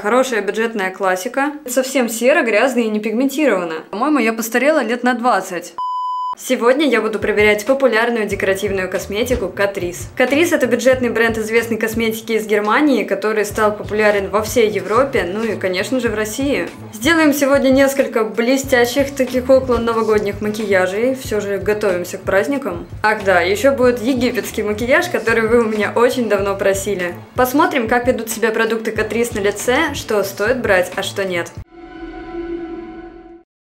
Хорошая бюджетная классика. Совсем серо, грязно и не пигментировано. По-моему, я постарела лет на 20. Сегодня я буду проверять популярную декоративную косметику Catrice. Catrice — это бюджетный бренд известной косметики из Германии, который стал популярен во всей Европе, ну и, конечно же, в России. Сделаем сегодня несколько блестящих таких около новогодних макияжей, все же готовимся к праздникам. Ах да, еще будет египетский макияж, который вы у меня очень давно просили. Посмотрим, как ведут себя продукты Catrice на лице, что стоит брать, а что нет.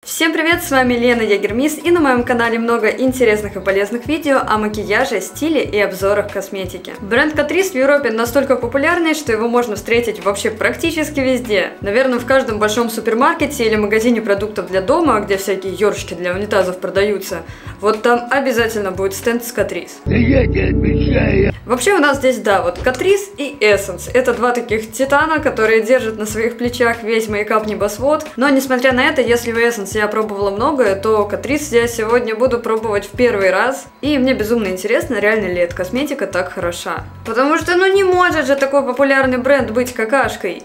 Всем привет, с вами Лена Ягермис, и на моем канале много интересных и полезных видео о макияже, стиле и обзорах косметики. Бренд Catrice в Европе настолько популярный, что его можно встретить вообще практически везде. Наверное, в каждом большом супермаркете или магазине продуктов для дома, где всякие ёршики для унитазов продаются, вот там обязательно будет стенд с Catrice. Да я тебе отвечаю. Вообще у нас здесь, да, вот Catrice и Essence. Это два таких титана, которые держат на своих плечах весь мейкап-небосвод. Но несмотря на это, если в Essence я пробовала многое, то Catrice я сегодня буду пробовать в первый раз. И мне безумно интересно, реально ли эта косметика так хороша. Потому что, ну не может же такой популярный бренд быть какашкой.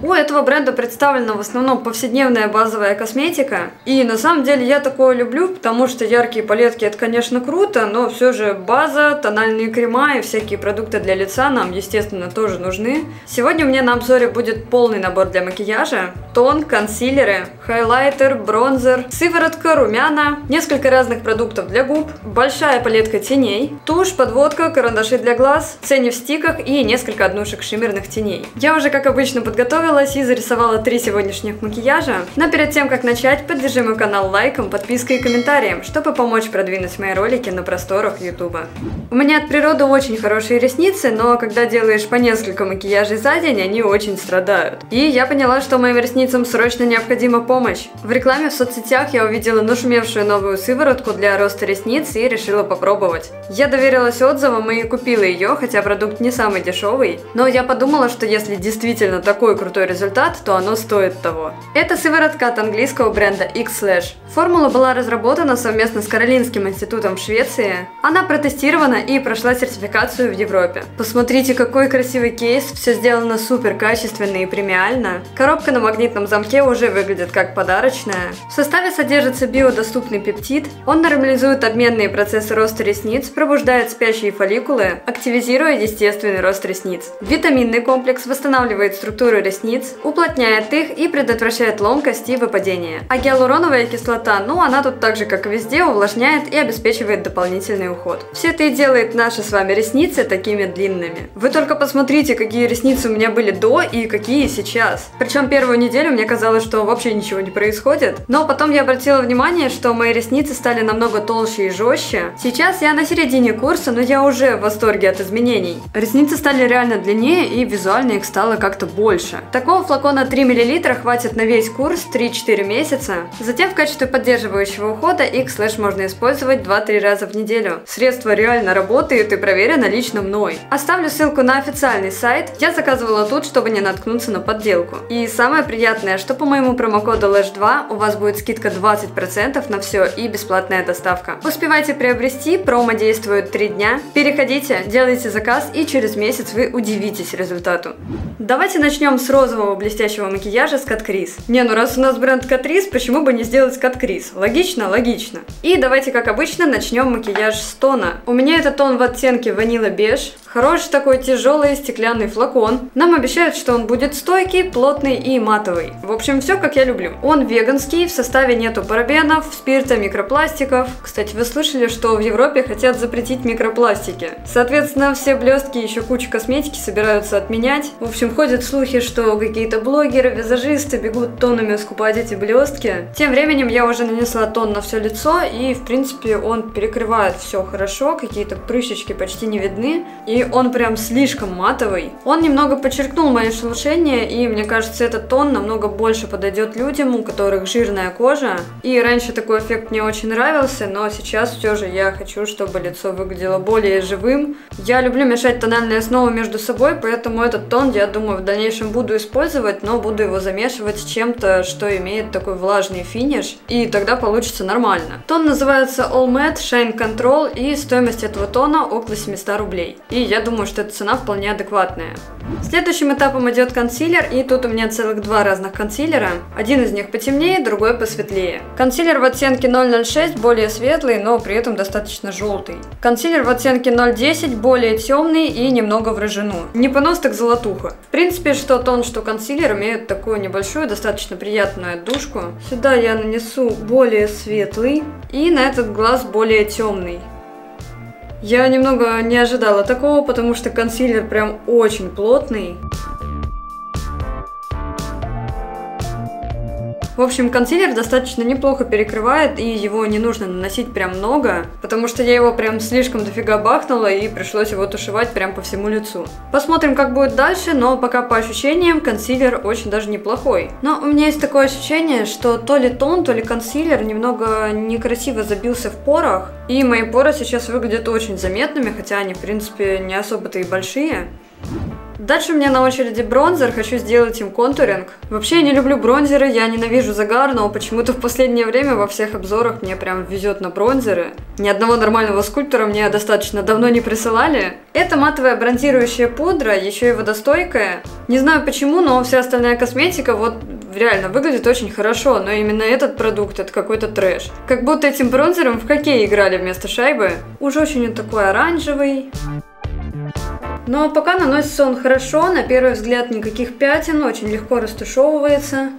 У этого бренда представлена в основном повседневная базовая косметика. И на самом деле я такое люблю, потому что яркие палетки это, конечно, круто, но все же база, тональные крема и всякие продукты для лица нам, естественно, тоже нужны. Сегодня у меня на обзоре будет полный набор для макияжа. Тон, консилеры, хайлайтер, бронзер, сыворотка, румяна, несколько разных продуктов для губ, большая палетка теней, тушь, подводка, карандаши для глаз, тени в стиках и несколько однушек шиммерных теней. Я уже, как обычно, подготовилась и зарисовала 3 сегодняшних макияжа. Но перед тем, как начать, поддержи мой канал лайком, подпиской и комментарием, чтобы помочь продвинуть мои ролики на просторах ютуба. У меня от природы очень хорошие ресницы, но когда делаешь по несколько макияжей за день, они очень страдают. И я поняла, что моим ресницам срочно необходима помощь. В рекламе в соцсетях я увидела нашумевшую новую сыворотку для роста ресниц и решила попробовать. Я доверилась отзывам и купила ее, хотя продукт не самый дешевый, но я подумала, что если действительно такой крутой результат, то оно стоит того. Это сыворотка от английского бренда X-Lash. Формула была разработана совместно с Каролинским институтом в Швеции. Она протестирована и прошла сертификацию в Европе. Посмотрите, какой красивый кейс, все сделано супер качественно и премиально. Коробка на магнитном замке уже выглядит как подарочная. В составе содержится биодоступный пептид. Он нормализует обменные процессы роста ресниц, пробуждает спящие фолликулы, активизируя естественный рост ресниц. Витаминный комплекс восстанавливает структуру ресниц, уплотняет их и предотвращает ломкость и выпадение. А гиалуроновая кислота, ну она тут так же как и везде, увлажняет и обеспечивает дополнительный уход. Все это и делает наши с вами ресницы такими длинными. Вы только посмотрите, какие ресницы у меня были до и какие сейчас. Причем первую неделю мне казалось, что вообще ничего не происходит. Но потом я обратила внимание, что мои ресницы стали намного толще и жестче. Сейчас я на середине курса, но я уже в восторге от изменений. Ресницы стали реально длиннее и визуально их стало как-то больше. Такого флакона 3 мл хватит на весь курс 3-4 месяца. Затем в качестве поддерживающего ухода X-Lash можно использовать 2-3 раза в неделю. Средство реально работает и проверено лично мной. Оставлю ссылку на официальный сайт. Я заказывала тут, чтобы не наткнуться на подделку. И самое приятное, что по моему промокоду LASH2 у вас будет скидка 20% на все и бесплатная доставка. Успевайте приобрести, промо действует 3 дня. Переходите, делайте заказ и через месяц вы удивитесь результату. Давайте начнем с розового блестящего макияжа с Catrice. Не, ну раз у нас бренд Catrice, почему бы не сделать Catrice? Логично? Логично. И давайте, как обычно, начнем макияж с тона. У меня это тон в оттенке Vanilla Beige. Хороший такой тяжелый стеклянный флакон. Нам обещают, что он будет стойкий, плотный и матовый. В общем, все как я люблю. Он веганский, в составе нету парабенов, спирта, микропластиков. Кстати, вы слышали, что в Европе хотят запретить микропластики? Соответственно, все блестки и еще кучу косметики собираются отменять. В общем, ходят слухи, что какие-то блогеры, визажисты бегут тоннами скупать эти блестки. Тем временем я уже нанесла тон на все лицо, и в принципе он перекрывает все хорошо, какие-то прыщички почти не видны. И он прям слишком матовый. Он немного подчеркнул мои шелушения, и мне кажется, этот тон намного больше подойдет людям, у которых жирная кожа. И раньше такой эффект мне очень нравился, но сейчас все же я хочу, чтобы лицо выглядело более живым. Я люблю мешать тональные основы между собой, поэтому этот тон, я думаю, в дальнейшем буду использовать, но буду его замешивать с чем-то, что имеет такой влажный финиш, и тогда получится нормально. Тон называется All Matte Shine Control, и стоимость этого тона около 700 рублей. И я я думаю, что эта цена вполне адекватная. Следующим этапом идет консилер, и тут у меня целых два разных консилера. Один из них потемнее, другой посветлее. Консилер в оттенке 006 более светлый, но при этом достаточно желтый. Консилер в оттенке 010 более темный и немного в рыжину. Не понос, так золотуха. В принципе, что тон, что консилер имеют такую небольшую, достаточно приятную отдушку. Сюда я нанесу более светлый и на этот глаз более темный. Я немного не ожидала такого, потому что консилер прям очень плотный. В общем, консилер достаточно неплохо перекрывает, и его не нужно наносить прям много, потому что я его прям слишком дофига бахнула, и пришлось его тушевать прям по всему лицу. Посмотрим, как будет дальше, но пока по ощущениям консилер очень даже неплохой. Но у меня есть такое ощущение, что то ли тон, то ли консилер немного некрасиво забился в порах, и мои поры сейчас выглядят очень заметными, хотя они, в принципе, не особо-то и большие. Дальше у меня на очереди бронзер, хочу сделать им контуринг. Вообще я не люблю бронзеры, я ненавижу загар, но почему-то в последнее время во всех обзорах мне прям везет на бронзеры. Ни одного нормального скульптора мне достаточно давно не присылали. Это матовая бронзирующая пудра, еще и водостойкая. Не знаю почему, но вся остальная косметика вот реально выглядит очень хорошо, но именно этот продукт это какой-то трэш. Как будто этим бронзером в хоккей играли вместо шайбы. Уж очень он такой оранжевый. Но пока наносится он хорошо, на первый взгляд никаких пятен, очень легко растушевывается.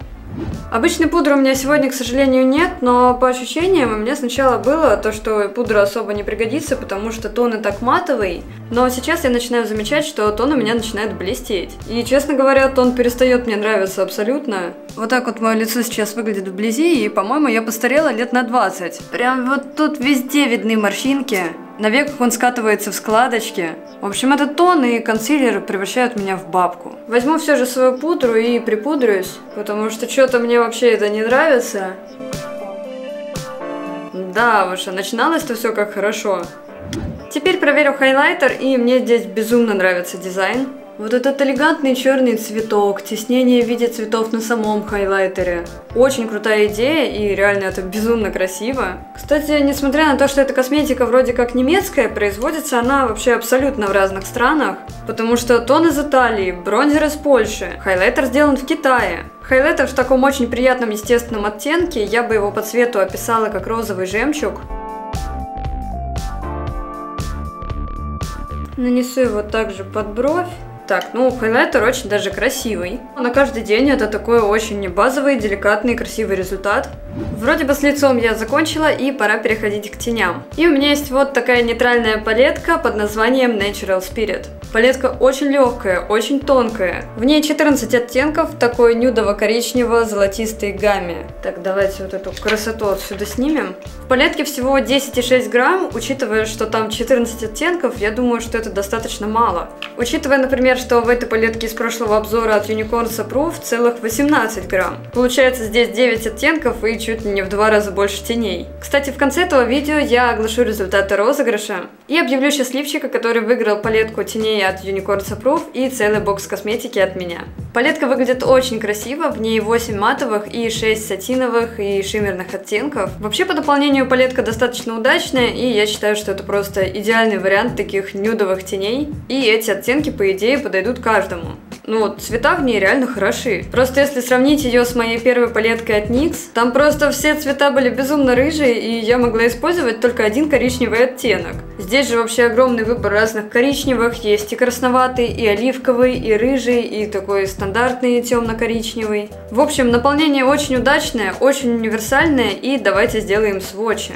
Обычной пудры у меня сегодня, к сожалению, нет, но по ощущениям у меня сначала было то, что пудра особо не пригодится, потому что тон и так матовый. Но сейчас я начинаю замечать, что тон у меня начинает блестеть. И, честно говоря, тон перестает мне нравиться абсолютно. Вот так вот мое лицо сейчас выглядит вблизи, и, по-моему, я постарела лет на 20. Прям вот тут везде видны морщинки. На веках он скатывается в складочки. В общем, этот тон и консилер превращают меня в бабку. Возьму все же свою пудру и припудрюсь, потому что что-то мне вообще это не нравится. Да уж, а начиналось-то все как хорошо. Теперь проверю хайлайтер, и мне здесь безумно нравится дизайн. Вот этот элегантный черный цветок, теснение в виде цветов на самом хайлайтере. Очень крутая идея, и реально это безумно красиво. Кстати, несмотря на то, что эта косметика вроде как немецкая, производится она вообще абсолютно в разных странах. Потому что тон из Италии, бронзер из Польши, хайлайтер сделан в Китае. Хайлайтер в таком очень приятном естественном оттенке, я бы его по цвету описала как розовый жемчуг. Нанесу его также под бровь. Так, ну хайлайтер очень даже красивый. На каждый день это такой очень базовый, деликатный, красивый результат. Вроде бы с лицом я закончила, и пора переходить к теням. И у меня есть вот такая нейтральная палетка под названием Natural Spirit. Палетка очень легкая, очень тонкая. В ней 14 оттенков в такой нюдово-коричнево-золотистой гамме. Так, давайте вот эту красоту отсюда снимем. В палетке всего 10,6 грамм, учитывая, что там 14 оттенков, я думаю, что это достаточно мало. Учитывая, например, что в этой палетке из прошлого обзора от Unicorn Proof целых 18 грамм. Получается здесь 9 оттенков и чуть ли не в 2 раза больше теней. Кстати, в конце этого видео я оглашу результаты розыгрыша и объявлю счастливчика, который выиграл палетку теней от Unicorn Proof и целый бокс косметики от меня. Палетка выглядит очень красиво, в ней 8 матовых и 6 сатиновых и шиммерных оттенков. Вообще по дополнению палетка достаточно удачная, и я считаю, что это просто идеальный вариант таких нюдовых теней. И эти оттенки, по идее, подойдут каждому. Ну вот, цвета в ней реально хороши. Просто если сравнить ее с моей первой палеткой от NYX, там просто все цвета были безумно рыжие, и я могла использовать только один коричневый оттенок. Здесь же вообще огромный выбор разных коричневых, есть и красноватый, и оливковый, и рыжий, и такой стандартный темно-коричневый. В общем, наполнение очень удачное, очень универсальное, и давайте сделаем свотчи.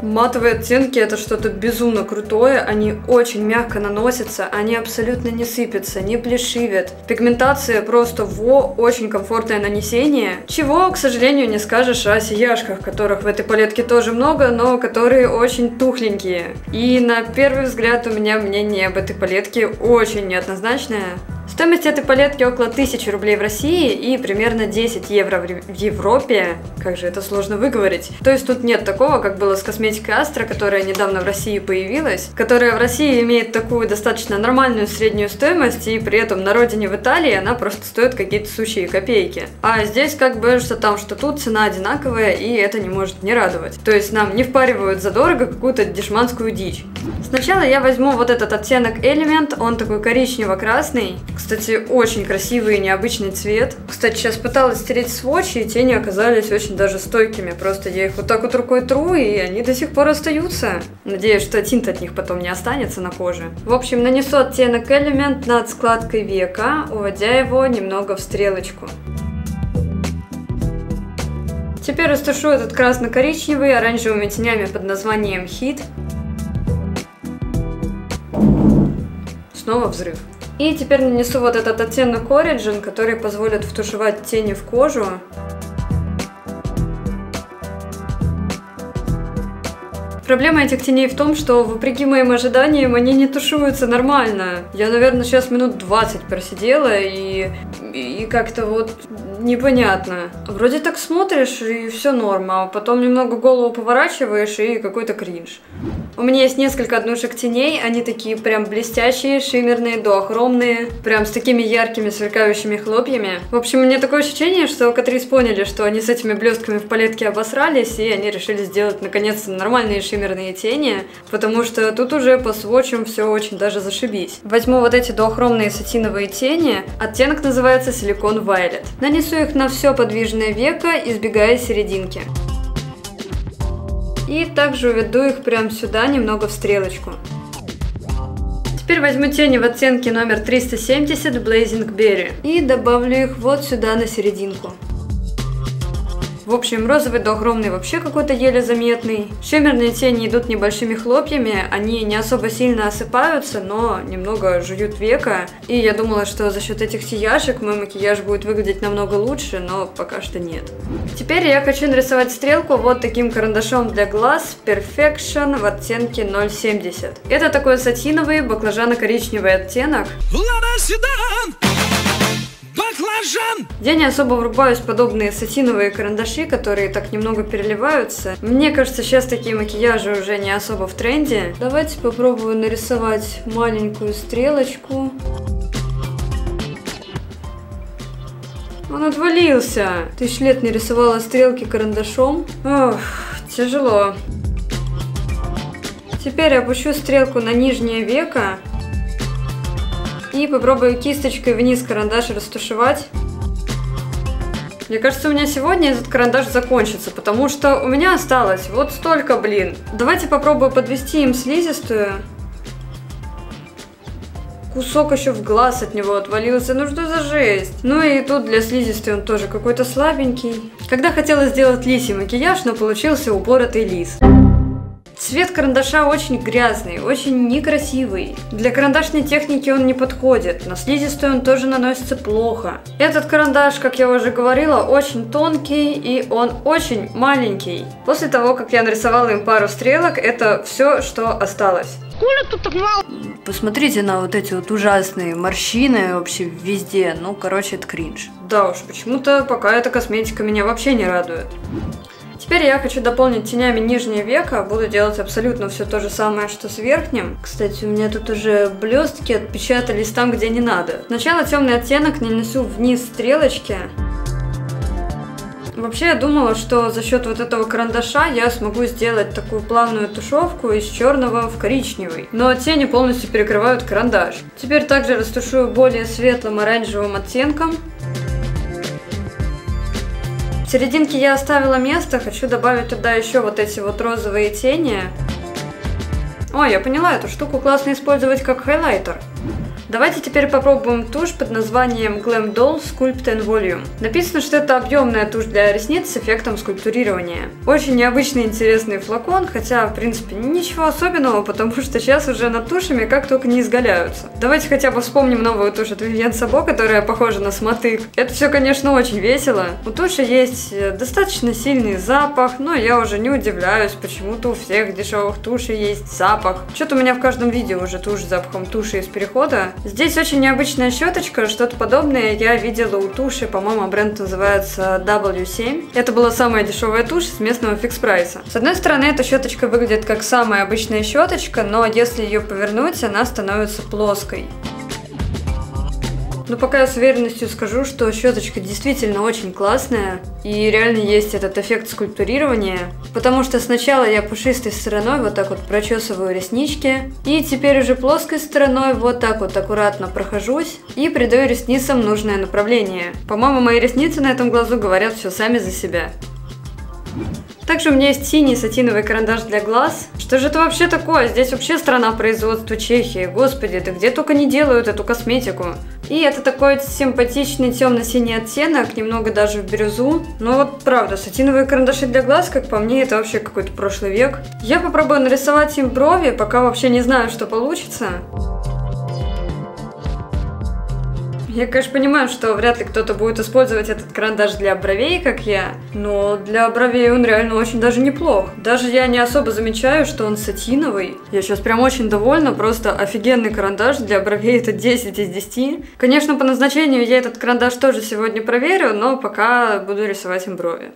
Матовые оттенки это что-то безумно крутое, они очень мягко наносятся, они абсолютно не сыпятся, не плешивят. Пигментация просто очень комфортное нанесение, чего, к сожалению, не скажешь о сияшках, которых в этой палетке тоже много, но которые очень тухленькие. И на первый взгляд у меня мнение об этой палетке очень неоднозначное. Стоимость этой палетки около 1000 рублей в России и примерно 10 евро в Европе. Как же это сложно выговорить. То есть тут нет такого, как было с косметикой Astra, которая недавно в России появилась, которая в России имеет такую достаточно нормальную среднюю стоимость, и при этом на родине в Италии она просто стоит какие-то сущие копейки. А здесь как бы что там, что тут цена одинаковая, и это не может не радовать. То есть нам не впаривают задорого какую-то дешманскую дичь. Сначала я возьму вот этот оттенок Element, он такой коричнево-красный. Кстати, очень красивый и необычный цвет. Кстати, сейчас пыталась стереть сводчи, и тени оказались очень даже стойкими. Просто я их вот так вот рукой тру, и они до сих пор остаются. Надеюсь, что тинт от них потом не останется на коже. В общем, нанесу оттенок Element над складкой века, уводя его немного в стрелочку. Теперь растушу этот красно-коричневый оранжевыми тенями под названием Hit. Снова взрыв. И теперь нанесу вот этот оттенок Origin, который позволит втушевать тени в кожу. Проблема этих теней в том, что, вопреки моим ожиданиям, они не тушуются нормально. Я, наверное, сейчас минут 20 просидела, и как-то вот непонятно. Вроде так смотришь, и все норма, а потом немного голову поворачиваешь, и какой-то кринж. У меня есть несколько однушек теней, они такие прям блестящие, шиммерные, дуохромные, прям с такими яркими сверкающими хлопьями. В общем, у меня такое ощущение, что Catrice поняли, что они с этими блестками в палетке обосрались, и они решили сделать наконец-то нормальные шиммерные тени, потому что тут уже по сводчам все очень даже зашибись. Возьму вот эти дуохромные сатиновые тени, оттенок называется Silicon Violet. Нанесу их на все подвижное веко, избегая серединки. И также уведу их прямо сюда, немного в стрелочку. Теперь возьму тени в оттенке номер 370 Blazing Berry и добавлю их вот сюда на серединку. В общем, розовый дуохромный вообще какой-то еле заметный. Шиммерные тени идут небольшими хлопьями, они не особо сильно осыпаются, но немного жуют века. И я думала, что за счет этих сияшек мой макияж будет выглядеть намного лучше, но пока что нет. Теперь я хочу нарисовать стрелку вот таким карандашом для глаз Perfection в оттенке 070. Это такой сатиновый баклажано-коричневый оттенок. Я не особо врубаюсь в подобные сатиновые карандаши, которые так немного переливаются. Мне кажется, сейчас такие макияжи уже не особо в тренде. Давайте попробую нарисовать маленькую стрелочку. Он отвалился. 1000 лет не рисовала стрелки карандашом. Ох, тяжело. Теперь опущу стрелку на нижнее веко. И попробую кисточкой вниз карандаш растушевать. Мне кажется, у меня сегодня этот карандаш закончится, потому что у меня осталось вот столько, блин. Давайте попробую подвести им слизистую. Кусок еще в глаз от него отвалился, ну что за жесть. Ну и тут для слизистой он тоже какой-то слабенький. Когда хотела сделать лисий макияж, но получился упоротый лис. Цвет карандаша очень грязный, очень некрасивый. Для карандашной техники он не подходит, на слизистую он тоже наносится плохо. Этот карандаш, как я уже говорила, очень тонкий и он очень маленький. После того, как я нарисовала им пару стрелок, это все, что осталось. Посмотрите на вот эти вот ужасные морщины вообще везде, ну короче это кринж. Да уж, почему-то пока эта косметика меня вообще не радует. Теперь я хочу дополнить тенями нижнее веко, буду делать абсолютно все то же самое, что с верхним. Кстати, у меня тут уже блестки отпечатались там, где не надо. Сначала темный оттенок нанесу вниз стрелочки. Вообще я думала, что за счет вот этого карандаша я смогу сделать такую плавную тушевку из черного в коричневый. Но тени полностью перекрывают карандаш. Теперь также растушую более светлым оранжевым оттенком. В серединке я оставила место, хочу добавить туда еще вот эти вот розовые тени. О, я поняла, эту штуку классно использовать как хайлайтер. Давайте теперь попробуем тушь под названием Glam Doll Sculpt and Volume. Написано, что это объемная тушь для ресниц с эффектом скульптурирования. Очень необычный интересный флакон, хотя в принципе ничего особенного, потому что сейчас уже над тушами как только не изгаляются. Давайте хотя бы вспомним новую тушь от Vivienne Sabo, которая похожа на смотык. Это все, конечно, очень весело. У туши есть достаточно сильный запах, но я уже не удивляюсь, почему-то у всех дешевых тушей есть запах. Что-то у меня в каждом видео уже тушь с запахом туши из Перехода. Здесь очень необычная щеточка, что-то подобное я видела у туши, по-моему, бренд называется W7. Это была самая дешевая тушь с местного фикс-прайса. С одной стороны, эта щеточка выглядит как самая обычная щеточка, но если ее повернуть, она становится плоской. Но пока я с уверенностью скажу, что щеточка действительно очень классная, и реально есть этот эффект скульптурирования, потому что сначала я пушистой стороной вот так вот прочесываю реснички, и теперь уже плоской стороной вот так вот аккуратно прохожусь и придаю ресницам нужное направление. По-моему, мои ресницы на этом глазу говорят все сами за себя. Также у меня есть синий сатиновый карандаш для глаз. Что же это вообще такое? Здесь вообще страна производства Чехии. Господи, да где только не делают эту косметику. И это такой симпатичный темно-синий оттенок, немного даже в бирюзу. Но вот правда, сатиновые карандаши для глаз, как по мне, это вообще какой-то прошлый век. Я попробую нарисовать им брови, пока вообще не знаю, что получится. Я, конечно, понимаю, что вряд ли кто-то будет использовать этот карандаш для бровей, как я, но для бровей он реально очень даже неплох. Даже я не особо замечаю, что он сатиновый. Я сейчас прям очень довольна, просто офигенный карандаш для бровей, это 10 из 10. Конечно, по назначению я этот карандаш тоже сегодня проверю, но пока буду рисовать им брови.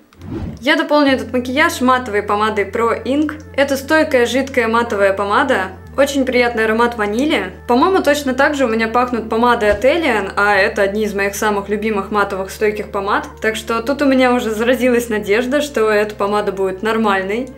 Я дополню этот макияж матовой помадой Pro Ink. Это стойкая жидкая матовая помада. Очень приятный аромат ванили. По-моему, точно так же у меня пахнут помады от Alien, а это одни из моих самых любимых матовых стойких помад. Так что тут у меня уже заразилась надежда, что эта помада будет нормальной.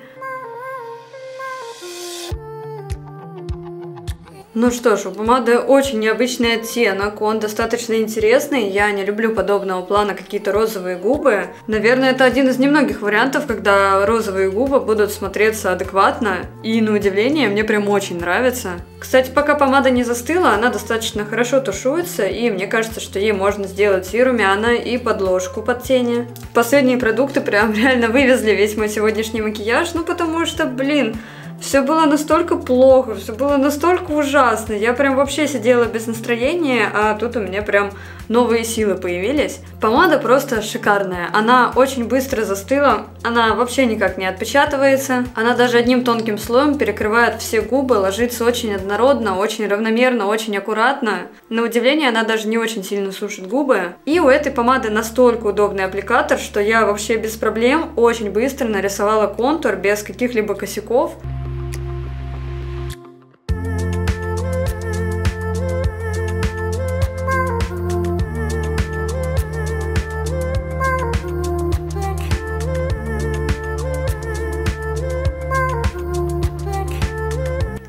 Ну что ж, у помады очень необычный оттенок, он достаточно интересный, я не люблю подобного плана какие-то розовые губы. Наверное, это один из немногих вариантов, когда розовые губы будут смотреться адекватно, и на удивление мне прям очень нравится. Кстати, пока помада не застыла, она достаточно хорошо тушуется, и мне кажется, что ей можно сделать и румяна, и подложку под тени. Последние продукты прям реально вывезли весь мой сегодняшний макияж, ну потому что, блин, все было настолько плохо, все было настолько ужасно. Я прям вообще сидела без настроения, а тут у меня прям новые силы появились. Помада просто шикарная. Она очень быстро застыла, она вообще никак не отпечатывается. Она даже одним тонким слоем перекрывает все губы, ложится очень однородно, очень равномерно, очень аккуратно. На удивление, она даже не очень сильно сушит губы. И у этой помады настолько удобный аппликатор, что я вообще без проблем очень быстро нарисовала контур без каких-либо косяков.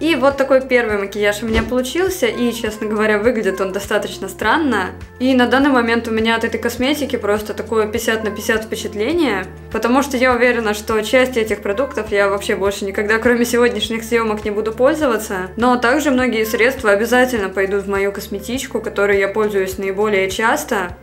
И вот такой первый макияж у меня получился, и, честно говоря, выглядит он достаточно странно. И на данный момент у меня от этой косметики просто такое 50 на 50 впечатление, потому что я уверена, что часть этих продуктов я вообще больше никогда, кроме сегодняшних съемок, не буду пользоваться. Но также многие средства обязательно пойдут в мою косметичку, которой я пользуюсь наиболее часто.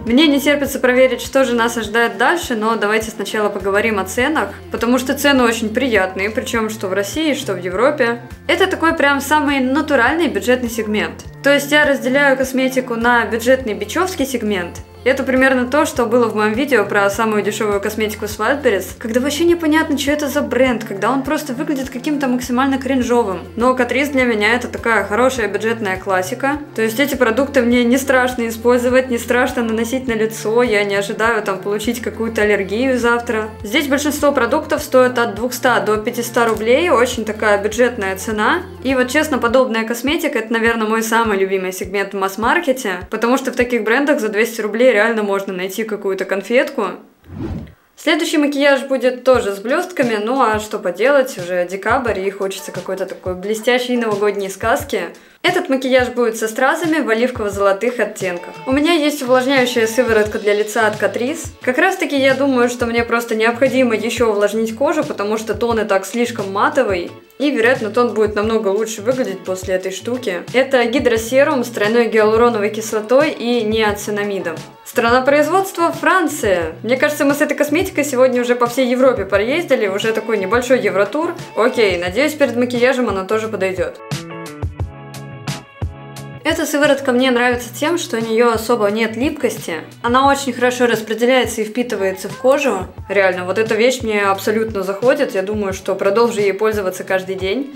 Мне не терпится проверить, что же нас ожидает дальше, но давайте сначала поговорим о ценах, потому что цены очень приятные, причем что в России, что в Европе. Это такой прям самый натуральный бюджетный сегмент. То есть я разделяю косметику на бюджетный бичевский сегмент. Это примерно то, что было в моем видео про самую дешевую косметику с Wildberries, когда вообще непонятно, что это за бренд, когда он просто выглядит каким-то максимально кринжовым. Но Catrice для меня это такая хорошая бюджетная классика. То есть эти продукты мне не страшно использовать, не страшно наносить на лицо, я не ожидаю там получить какую-то аллергию завтра. Здесь большинство продуктов стоят от 200 до 500 рублей, очень такая бюджетная цена. И вот честно, подобная косметика это, наверное, мой самый любимый сегмент в масс-маркете, потому что в таких брендах за 200 рублей реально можно найти какую-то конфетку. Следующий макияж будет тоже с блестками, ну а что поделать, уже декабрь и хочется какой-то такой блестящей новогодней сказки. Этот макияж будет со стразами в оливково-золотых оттенках. У меня есть увлажняющая сыворотка для лица от Catrice. Как раз таки я думаю, что мне просто необходимо еще увлажнить кожу, потому что тон и так слишком матовый. И, вероятно, тон будет намного лучше выглядеть после этой штуки. Это гидросерум с тройной гиалуроновой кислотой и неоцинамидом. Страна производства – Франция. Мне кажется, мы с этой косметикой сегодня уже по всей Европе проездили, уже такой небольшой евротур. Окей, надеюсь, перед макияжем она тоже подойдет. Эта сыворотка мне нравится тем, что у нее особо нет липкости. Она очень хорошо распределяется и впитывается в кожу. Реально, вот эта вещь мне абсолютно заходит. Я думаю, что продолжу ей пользоваться каждый день.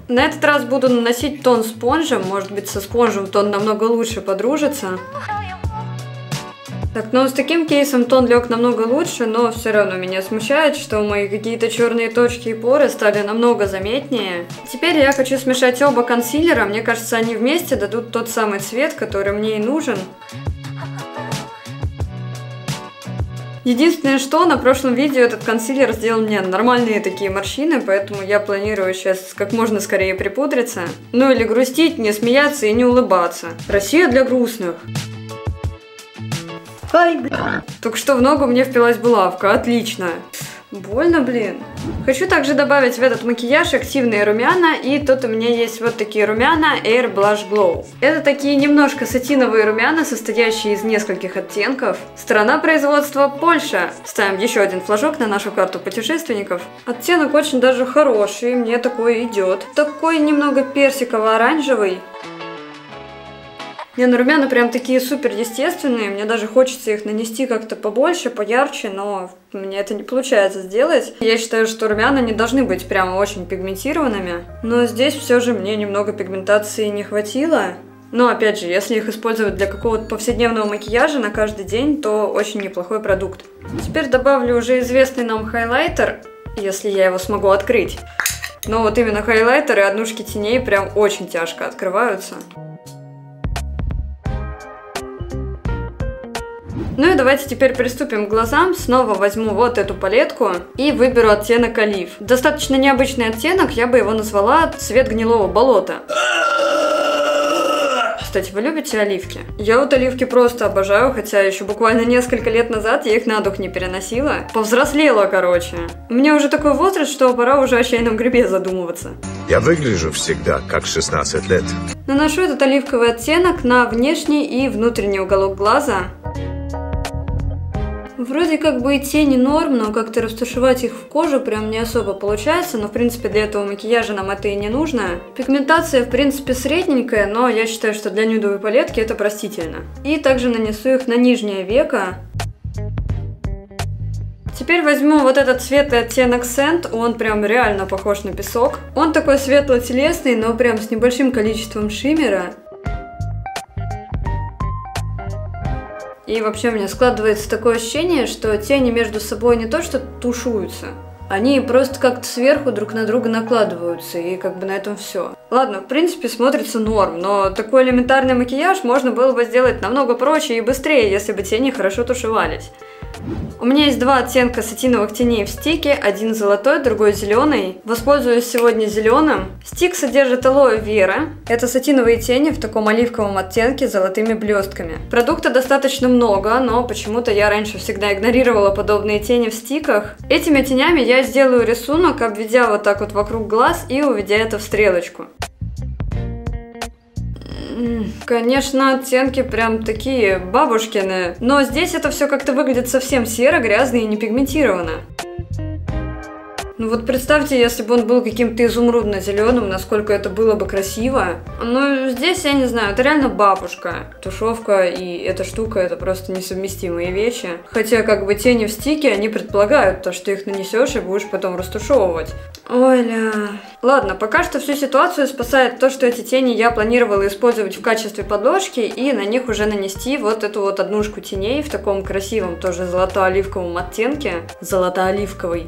На этот раз буду наносить тон спонжем, может быть со спонжем тон намного лучше подружится. Так, ну с таким кейсом тон лег намного лучше, но все равно меня смущает, что мои какие-то черные точки и поры стали намного заметнее. Теперь я хочу смешать оба консилера, мне кажется, они вместе дадут тот самый цвет, который мне и нужен. Единственное, что на прошлом видео этот консилер сделал мне нормальные такие морщины, поэтому я планирую сейчас как можно скорее припудриться. Ну или грустить, не смеяться и не улыбаться. Россия для грустных. Только что в ногу мне впилась булавка, отлично. Больно, блин. Хочу также добавить в этот макияж активные румяна, и тут у меня есть вот такие румяна Air Blush Glow. Это такие немножко сатиновые румяна, состоящие из нескольких оттенков. Страна производства Польша. Ставим еще один флажок на нашу карту путешественников. Оттенок очень даже хороший, мне такой идет. Такой немного персиково-оранжевый. Не, ну румяна прям такие супер естественные, мне даже хочется их нанести как-то побольше, поярче, но мне это не получается сделать. Я считаю, что румяна не должны быть прямо очень пигментированными, но здесь все же мне немного пигментации не хватило. Но опять же, если их использовать для какого-то повседневного макияжа на каждый день, то очень неплохой продукт. Теперь добавлю уже известный нам хайлайтер, если я его смогу открыть. Но вот именно хайлайтер и однушки теней прям очень тяжко открываются. Ну и давайте теперь приступим к глазам. Снова возьму вот эту палетку и выберу оттенок олив. Достаточно необычный оттенок, я бы его назвала цвет гнилого болота. Кстати, вы любите оливки? Я вот оливки просто обожаю, хотя еще буквально несколько лет назад я их на дух не переносила. Повзрослела, короче. У меня уже такой возраст, что пора уже о чайном грибе задумываться. Я выгляжу всегда как 16 лет. Наношу этот оливковый оттенок на внешний и внутренний уголок глаза. Вроде как бы и тени норм, но как-то растушевать их в кожу прям не особо получается, но в принципе для этого макияжа нам это и не нужно. Пигментация в принципе средненькая, но я считаю, что для нюдовой палетки это простительно. И также нанесу их на нижнее веко. Теперь возьму вот этот светлый оттенок Sand, он прям реально похож на песок. Он такой светло-телесный, но прям с небольшим количеством шиммера. И вообще у меня складывается такое ощущение, что тени между собой не то что тушуются, они просто как-то сверху друг на друга накладываются, и как бы на этом все. Ладно, в принципе смотрится норм, но такой элементарный макияж можно было бы сделать намного проще и быстрее, если бы тени хорошо тушевались. У меня есть два оттенка сатиновых теней в стике, один золотой, другой зеленый. Воспользуюсь сегодня зеленым. Стик содержит алоэ вера. Это сатиновые тени в таком оливковом оттенке с золотыми блестками. Продукта достаточно много, но почему-то я раньше всегда игнорировала подобные тени в стиках. Этими тенями я сделаю рисунок, обведя вот так вот вокруг глаз и уведя это в стрелочку. Конечно, оттенки прям такие бабушкины, но здесь это все как-то выглядит совсем серо, грязно и не пигментировано. Ну вот представьте, если бы он был каким-то изумрудно-зеленым, насколько это было бы красиво. Но здесь, я не знаю, это реально бабушка. Тушевка и эта штука — это просто несовместимые вещи. Хотя как бы тени в стике, они предполагают то, что их нанесешь и будешь потом растушевывать. Ой-ля. Ладно, пока что всю ситуацию спасает то, что эти тени я планировала использовать в качестве подложки и на них уже нанести вот эту вот однушку теней в таком красивом тоже золото-оливковом оттенке. Золото-оливковый.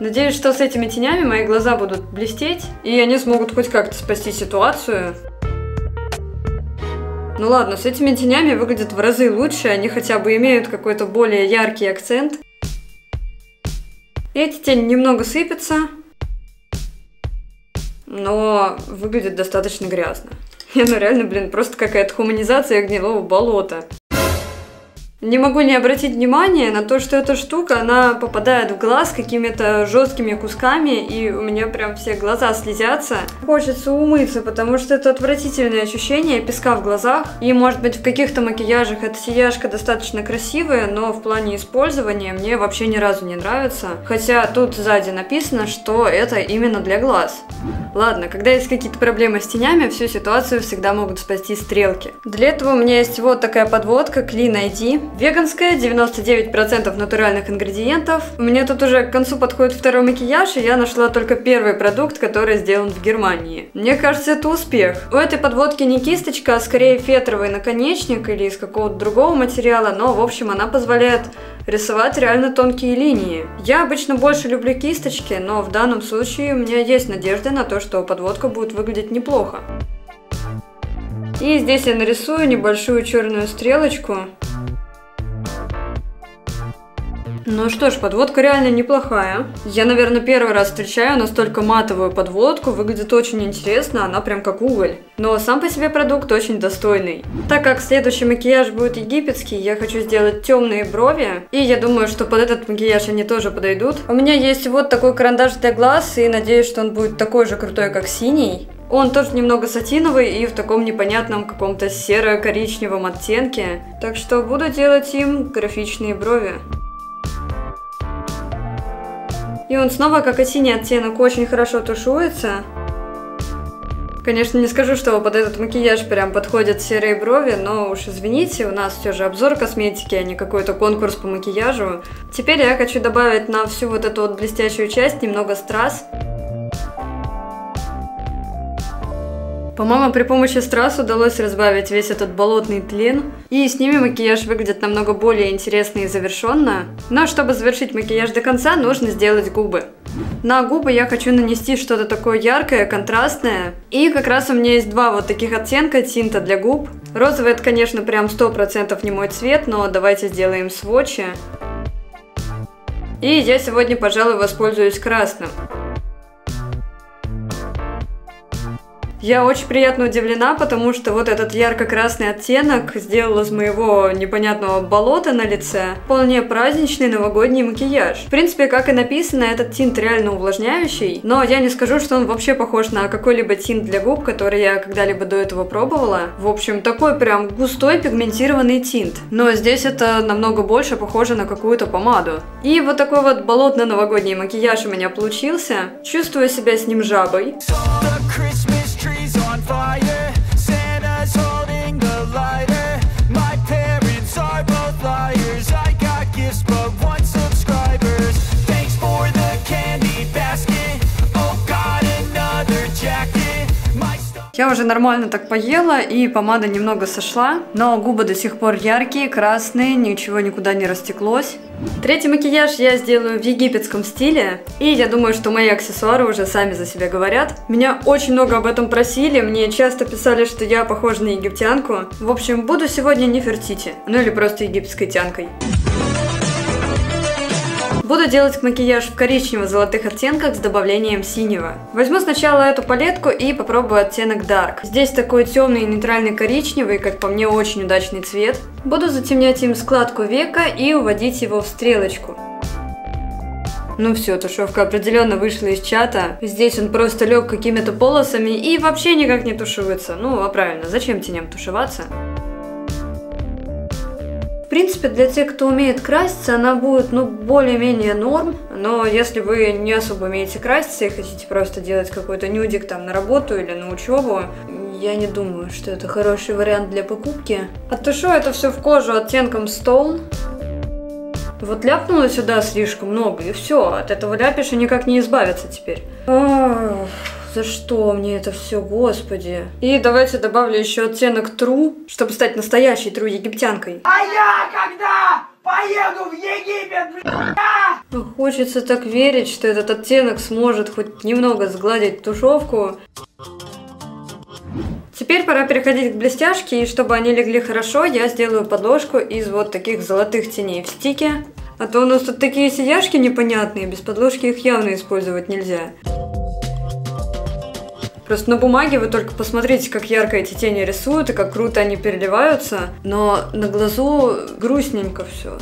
Надеюсь, что с этими тенями мои глаза будут блестеть, и они смогут хоть как-то спасти ситуацию. Ну ладно, с этими тенями выглядят в разы лучше, они хотя бы имеют какой-то более яркий акцент. Эти тени немного сыпятся, но выглядят достаточно грязно. Ну реально, блин, просто какая-то хуманизация гнилого болота. Не могу не обратить внимания на то, что эта штука, она попадает в глаз какими-то жесткими кусками, и у меня прям все глаза слезятся. Хочется умыться, потому что это отвратительное ощущение песка в глазах. И может быть в каких-то макияжах эта сияшка достаточно красивая, но в плане использования мне вообще ни разу не нравится. Хотя тут сзади написано, что это именно для глаз. Ладно, когда есть какие-то проблемы с тенями, всю ситуацию всегда могут спасти стрелки. Для этого у меня есть вот такая подводка Clean ID. Веганская, 99% натуральных ингредиентов. Мне тут уже к концу подходит второй макияж, и я нашла только первый продукт, который сделан в Германии. Мне кажется, это успех. У этой подводки не кисточка, а скорее фетровый наконечник или из какого-то другого материала, но в общем она позволяет рисовать реально тонкие линии. Я обычно больше люблю кисточки, но в данном случае у меня есть надежда на то, что подводка будет выглядеть неплохо. И здесь я нарисую небольшую черную стрелочку. Ну что ж, подводка реально неплохая. Я, наверное, первый раз встречаю настолько матовую подводку. Выглядит очень интересно, она прям как уголь. Но сам по себе продукт очень достойный. Так как следующий макияж будет египетский, я хочу сделать темные брови. И я думаю, что под этот макияж они тоже подойдут. У меня есть вот такой карандаш для глаз, и надеюсь, что он будет такой же крутой, как синий. Он тоже немного сатиновый и в таком непонятном каком-то серо-коричневом оттенке. Так что буду делать им графичные брови. И он снова, как и синий оттенок, очень хорошо тушуется. Конечно, не скажу, что под этот макияж прям подходят серые брови, но уж извините, у нас все же обзор косметики, а не какой-то конкурс по макияжу. Теперь я хочу добавить на всю вот эту вот блестящую часть немного страз. По-моему, при помощи страз удалось разбавить весь этот болотный тлен. И с ними макияж выглядит намного более интересно и завершенно. Но чтобы завершить макияж до конца, нужно сделать губы. На губы я хочу нанести что-то такое яркое, контрастное. И как раз у меня есть два вот таких оттенка тинта для губ. Розовый это, конечно, прям 100% не мой цвет, но давайте сделаем свотчи. И я сегодня, пожалуй, воспользуюсь красным. Я очень приятно удивлена, потому что вот этот ярко-красный оттенок сделал из моего непонятного болота на лице вполне праздничный новогодний макияж. В принципе, как и написано, этот тинт реально увлажняющий, но я не скажу, что он вообще похож на какой-либо тинт для губ, который я когда-либо до этого пробовала. В общем, такой прям густой пигментированный тинт. Но здесь это намного больше похоже на какую-то помаду. И вот такой вот болотно-новогодний макияж у меня получился. Чувствую себя с ним жабой. Fire, Santa's holding the lighter. My parents are both liars. I got gifts but one subscribers. Thanks for the candy basket. Oh God, another jacket. Я уже нормально так поела, и помада немного сошла, но губы до сих пор яркие, красные, ничего никуда не растеклось. Третий макияж я сделаю в египетском стиле, и я думаю, что мои аксессуары уже сами за себя говорят. Меня очень много об этом просили, мне часто писали, что я похожа на египтянку. В общем, буду сегодня Нефертити, ну или просто египетской тянкой. Буду делать макияж в коричнево-золотых оттенках с добавлением синего. Возьму сначала эту палетку и попробую оттенок Dark. Здесь такой темный нейтральный коричневый, как по мне, очень удачный цвет. Буду затемнять им складку века и уводить его в стрелочку. Ну все, тушевка определенно вышла из чата. Здесь он просто лег какими-то полосами и вообще никак не тушуется. Ну, а правильно, зачем теням тушеваться? В принципе, для тех, кто умеет краситься, она будет, ну, более-менее норм. Но если вы не особо умеете краситься и хотите просто делать какой-то нюдик там на работу или на учебу, я не думаю, что это хороший вариант для покупки. Оттушу это все в кожу оттенком Stone. Вот ляпнула сюда слишком много, и все, от этого ляпиша никак не избавиться теперь. За что мне это все, господи? И давайте добавлю еще оттенок True, чтобы стать настоящей True египтянкой. А я когда поеду в Египет, бля? Хочется так верить, что этот оттенок сможет хоть немного сгладить тушевку. Теперь пора переходить к блестяшке, и чтобы они легли хорошо, я сделаю подложку из вот таких золотых теней в стике. А то у нас тут такие сияшки непонятные, без подложки их явно использовать нельзя. Просто на бумаге вы только посмотрите, как ярко эти тени рисуют и как круто они переливаются, но на глазу грустненько все.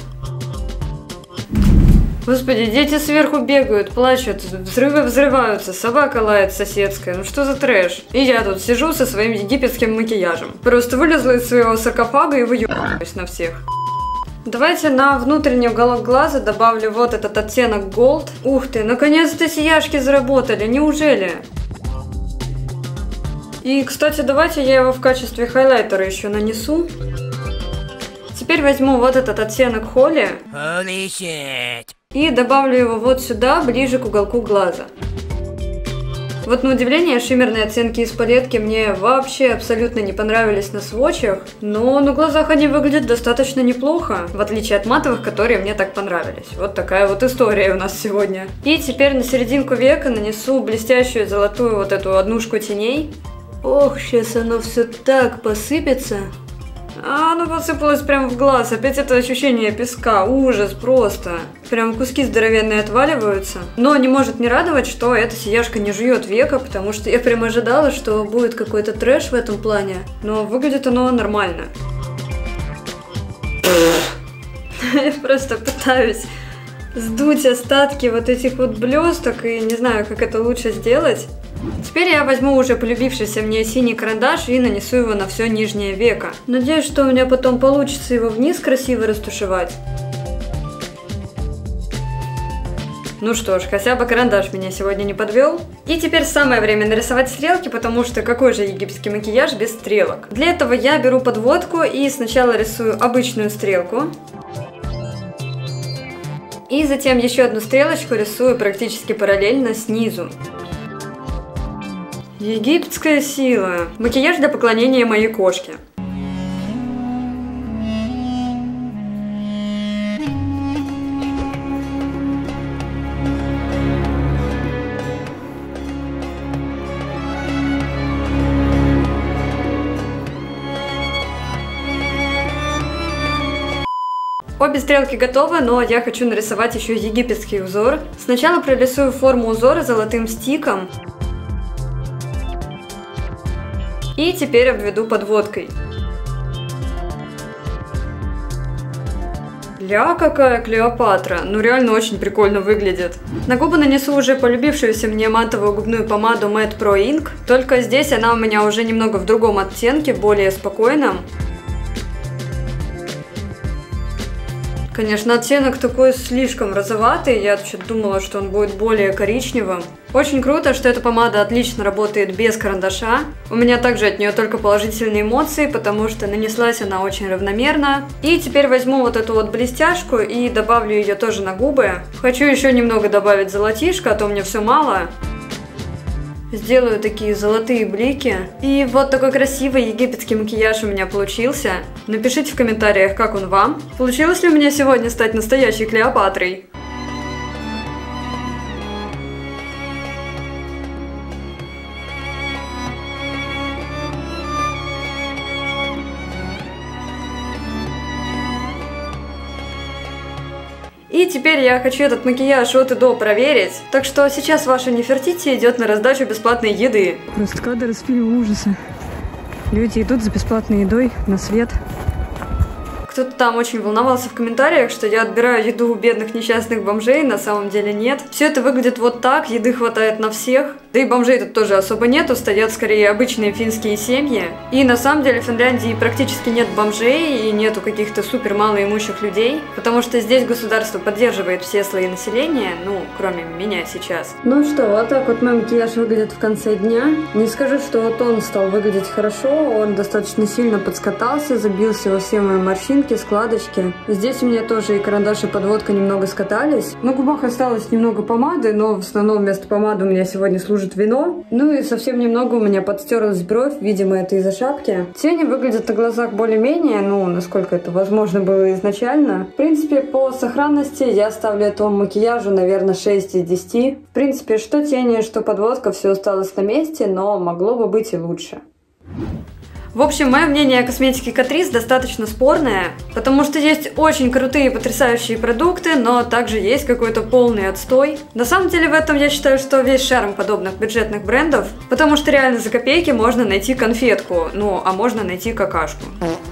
Господи, дети сверху бегают, плачут, взрывы взрываются, собака лает соседская, ну что за трэш? И я тут сижу со своим египетским макияжем. Просто вылезла из своего саркофага и выебываюсь на всех. Давайте на внутренний уголок глаза добавлю вот этот оттенок Gold. Ух ты, наконец-то сияшки заработали, неужели? И, кстати, давайте я его в качестве хайлайтера еще нанесу. Теперь Теперь возьму вот этот оттенок Холли и добавлю его вот сюда, ближе к уголку глаза. Вот на удивление, шиммерные оттенки из палетки мне вообще абсолютно не понравились на свотчах, но на глазах они выглядят достаточно неплохо, в отличие от матовых, которые мне так понравились. Вот такая вот история у нас сегодня. И теперь на серединку века нанесу блестящую золотую вот эту однушку теней. Ох, сейчас оно все так посыпется. А, оно посыпалось прямо в глаз. Опять это ощущение песка. Ужас просто. Прям куски здоровенные отваливаются. Но не может не радовать, что эта сияшка не жует века, потому что я прям ожидала, что будет какой-то трэш в этом плане. Но выглядит оно нормально. Я просто пытаюсь сдуть остатки вот этих вот блесток и не знаю, как это лучше сделать. Теперь я возьму уже полюбившийся мне синий карандаш и нанесу его на все нижнее веко. Надеюсь, что у меня потом получится его вниз красиво растушевать. Ну что ж, хотя бы карандаш меня сегодня не подвел. И теперь самое время нарисовать стрелки, потому что какой же египетский макияж без стрелок? Для этого я беру подводку и сначала рисую обычную стрелку. И затем еще одну стрелочку рисую практически параллельно снизу. Египетская сила. Макияж для поклонения моей кошке. Обе стрелки готовы, но я хочу нарисовать еще египетский узор. Сначала прорисую форму узора золотым стиком. И теперь обведу подводкой. Ля, какая Клеопатра! Ну реально очень прикольно выглядит. На губы нанесу уже полюбившуюся мне матовую губную помаду Matte Pro Ink. Только здесь она у меня уже немного в другом оттенке, более спокойном. Конечно, оттенок такой слишком розоватый, я вообще-то думала, что он будет более коричневым. Очень круто, что эта помада отлично работает без карандаша. У меня также от нее только положительные эмоции, потому что нанеслась она очень равномерно. И теперь возьму вот эту вот блестяшку и добавлю ее тоже на губы. Хочу еще немного добавить золотишко, а то мне все мало. Сделаю такие золотые блики. И вот такой красивый египетский макияж у меня получился. Напишите в комментариях, как он вам. Получилось ли у меня сегодня стать настоящей Клеопатрой? И теперь я хочу этот макияж от и до проверить. Так что сейчас ваша Нефертити идет на раздачу бесплатной еды. Просто кадр из фильма ужаса. Люди идут за бесплатной едой на свет. Кто-то там очень волновался в комментариях, что я отбираю еду у бедных несчастных бомжей, на самом деле нет. Все это выглядит вот так, еды хватает на всех. Да и бомжей тут тоже особо нету, стоят скорее обычные финские семьи. И на самом деле в Финляндии практически нет бомжей и нету каких-то супер малоимущих людей, потому что здесь государство поддерживает все слои населения, ну, кроме меня сейчас. Ну что, вот так вот мой макияж выглядит в конце дня. Не скажу, что вот он стал выглядеть хорошо, он достаточно сильно подскатался, забился во все мои морщинки, складочки. Здесь у меня тоже и карандаш, и подводка немного скатались. На губах осталось немного помады, но в основном вместо помады у меня сегодня служит вино. Ну и совсем немного у меня подстерлась бровь, видимо, это из-за шапки. Тени выглядят на глазах более-менее, ну, насколько это возможно было изначально. В принципе, по сохранности я ставлю этому макияжу, наверное, 6 из 10. В принципе, что тени, что подводка, все осталось на месте, но могло бы быть и лучше. В общем, мое мнение о косметике Catrice достаточно спорное, потому что есть очень крутые потрясающие продукты, но также есть какой-то полный отстой. На самом деле в этом я считаю, что весь шарм подобных бюджетных брендов, потому что реально за копейки можно найти конфетку, ну а можно найти какашку.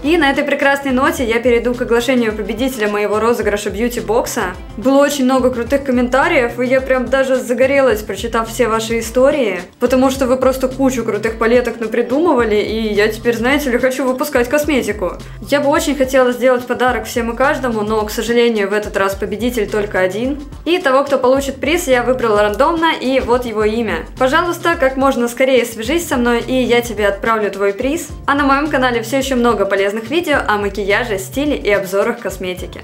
И на этой прекрасной ноте я перейду к оглашению победителя моего розыгрыша бьюти-бокса. Было очень много крутых комментариев, и я прям даже загорелась, прочитав все ваши истории, потому что вы просто кучу крутых палеток напридумывали, и я теперь теперь, знаете ли, хочу выпускать косметику. Я бы очень хотела сделать подарок всем и каждому, но, к сожалению, в этот раз победитель только один. И того, кто получит приз, я выбрала рандомно, и вот его имя. Пожалуйста, как можно скорее свяжись со мной, и я тебе отправлю твой приз. А на моем канале все еще много полезных видео о макияже, стиле и обзорах косметики.